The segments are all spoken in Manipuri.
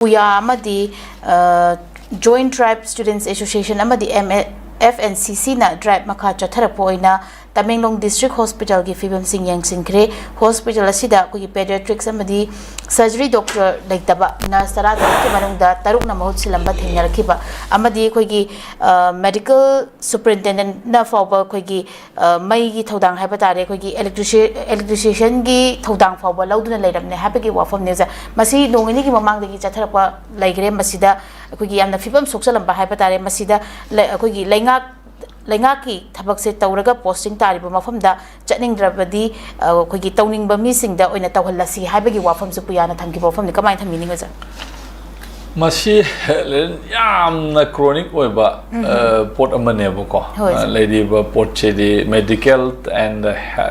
Puya amadi Joint Tribe Students Association amadi FNCC na drive makha chatharapoina Tamenglong District Hospital ki fibam sing yang singkre hospital asida ko pediatrics amadi surgery doctor laitaba nurse tara ki manungda taruk na mahut silamba thengna rakhiba amadi ko gi medical superintendent na fawba ko gi mai gi thodang haiba tare ko gi electrician gi thodang fawba lauduna leiramne happy gi wafam neza masi nongini gi mamang gi chatharapa laigre masida ko gi amna fibam soksalamba haiba tare masida ko gi Lengaki tabak se tauraga posting tariba mafamda chatning drabadi kogi tawning ba misingda oina tawhallasi haibagi wafam su puyana thamki wafam ni kamai thamini ngaja masi yamna chronic oiba pot amane boko lady ba pot chedi medical and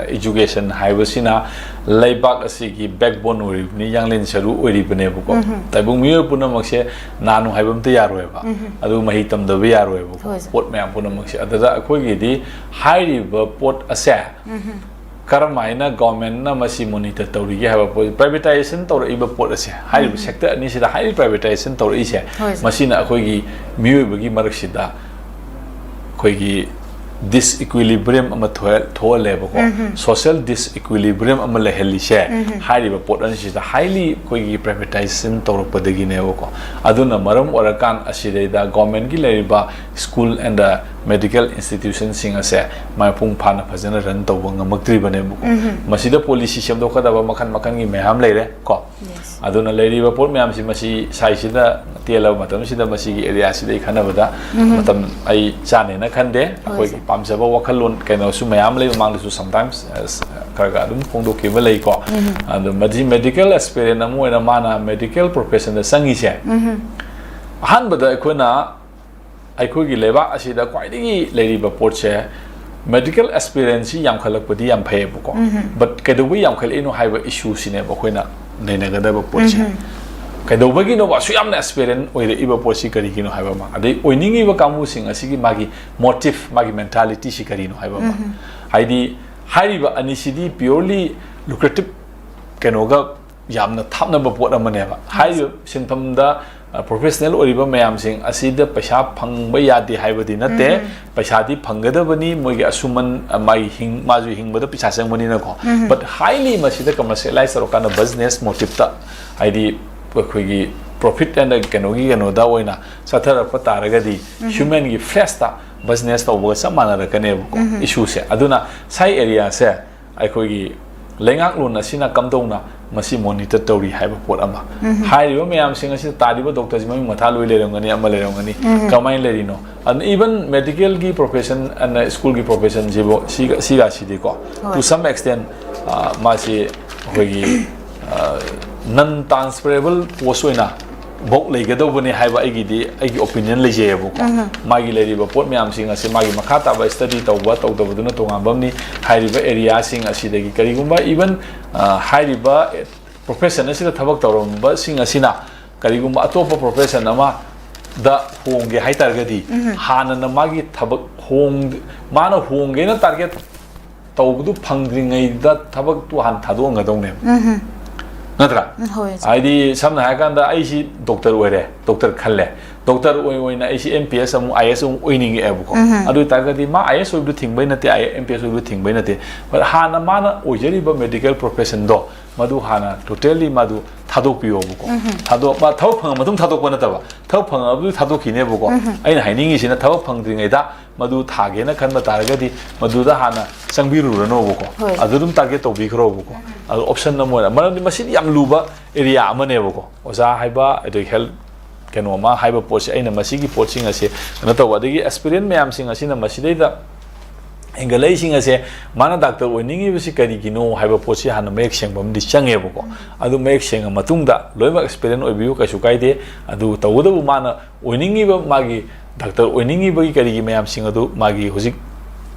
education haibasina laibak asigi backbone ori ni yanglin saru ori bane boko taibung miyo punamak se nanu haibam te yaroeba adu mahitam da be yaroeba pot mayam punamak se adada akoi gi di hairi ba pot ase Karamaina government na masi monitor tauri haba privatization tauri iba pot ase hairi sector ni sida hairi privatization tauri ise masina akoi gi miyo bagi marak sida koi gi disequilibrium ama thole bako social disequilibrium ama leheli she hairi ba pot an sida highly koi gi privatization tauri padagi ne bako aduna maram orakan aside da government gi leriba school and medical institutions sing ase mai pung phana phajana ran tawang ngamakri bane buko masida policy sem do khadaba makan gi meham leire ko aduna leiri ba pot meham si masi sai sida tela matam sida masi gi area sida khana bada matam ai chane na khande akoi pamjaba wakhalon kaino su meham le mang su sometimes karga dum phongdo ke ba lei ko adu medical experience amu ena mana medical profession da sangi se han bada khona Aikogi leba asida kwaidigi leriba porche medical experience yam khalakpadi yam phe buko but kedobi yam khal ino haiba issue sine ba khoina nenaga ba porche kedobi no ba su yam experience oire iba porchi kari kino haiba ma adai oiningi ba kamu sing asigi magi motive magi mentality si kari no haiba ma haidi haiba anisidi purely lucrative kenoga yamna thapna ba pot amane ba haiba sinpham da professional oriba mayam sing asida paisa phangba yadi haibadi nate paisa di phanggadabani moigi asuman mai hing maju hingbada pisa sangmani na ko but highly masida commercialize rokana business motive ta id khoigi profit and kenogi da oina sathara pataragadi human gi festa business ta wo samana rakane ko issue se aduna sai area se ai khoigi lengak luna sina kamdona masi monitor tauri haiba pot ama hairiba mayam sing asi tariba doctor jimai matha loi lerangani ama lerangani kamai lerino and even medical gi profession and school gi profession jibo siga sidi ko to some extent masi hogi non transferable post oina bok legadobani haiba aigi opinion lejebu ko magi leriba pot mayam sing asi magi makhata ba study tawba tawdabuduna tongambamni hairiba area sing asi degi karigumba even hairiba profession asida thabak tawramba sing asina karigumba atopa profession ama da hongge haitargadi hana na magi thabak mana hongge na target tawbudu phangdringai da thabak tu han thadonga dongne Natra, ID samna hakanda IC doctor were doctor khalle doctor oina IC MPS amu IS oining ebuko adu targati ma IS oidu thingbai nate MPS oidu thingbai nate but hana mana ojeri ba medical profession do madu hana totally madu thadok piyo buko thadok ba thau phang matum thadok bana taba thau phang abu thadok kine buko aina hainingi sina thau phang dringai da madu thage na khan ba targati madu da hana sangbiru rano buko adudum target to bikro buko adu option na mo maram masin yam luba area amane buko oza haiba edu health keno ma haiba posi aina masigi poching ase na to wadagi experience mayam sing asina masidai da engalai sing ase mana doctor oiningi bisi kari gino haiba posi hana mek sengbam di change buko adu mek seng matungda loima experience oibiu kaisu kaide adu tawuda bu mana oiningi ba magi doctor oiningi bagi kari gi mayam sing adu magi hojik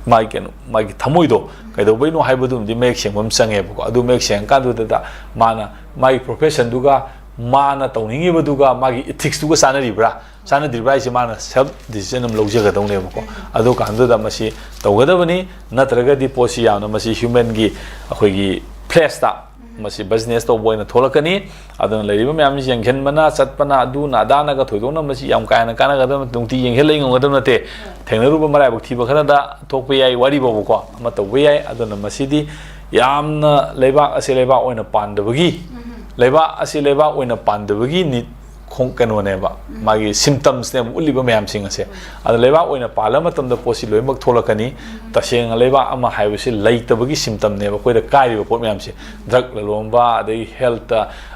magi thamoido kaido baino haibadum di mek sengbam change buko adu mek seng ka du da mana magi profession duga mana tawningi baduga magi ethics duga sanadibra ise mana self decision am lojega dawne buko adu kandu da masi tawgada bani natraga di posi yana masi human gi akhoi gi place ta masi business to boy na tholakani adon leriba myam yenghen mana chatpana aduna adana ga thoidona masi yam kaina kana ga dam tungti yenghel lei ngom gadam nate thengnaruba marai buk thiba khana da thokpe yai wari bobu ko ama to we yai adona masidi yamna leiba ase leiba oina pandabagi leiba ase leiba oina pandabagi ni khong kano ne ba magi symptoms ne uliba myam sing ase ad leiba oina palama tamda posi loimak tholakani taseng leiba ama haibase leitabagi symptom ne ba koi da kai ba pot myam se drug lalomba de health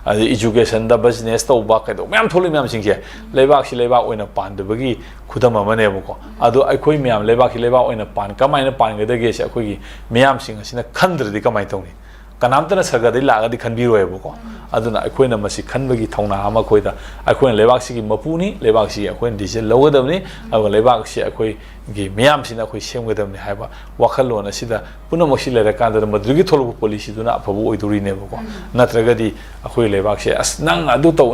education da business to ba ka do myam tholi myam sing se leiba si leiba oina pandabagi khudam ama ne ba ko ado aikoi myam leiba ki leiba oina pan kamaina pan ga de ge se akoi gi myam sing asina khandrdi kamai tawni kanamtana sargadi lagadi khanbiroi ko aduna akoina masi khanbagi thongna ama koida akoina lebak si gi mapuni lebak si akoina dise logadamni aba lebak si akoi gi miyam sina akoi semgadamni haiba wakhalona sida punamoksi lera kanda madrugi tholobu policy duna afabu oiduri ne ko natragadi akoi lebak si as nang adu taw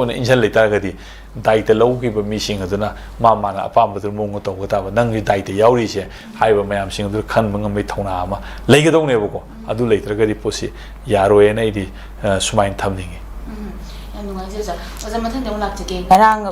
na injan leitargadi daita lawgi ba mising aduna mamana apamba dur mongo taw gata ba nang gi daita yauri se haiba mayam sing dur khan mangam mai thongna ama leigadong ne ko adu leitragadi posi yaroe na idi sumain thamningi nungai je ja oza mathang dong lak jage ngarang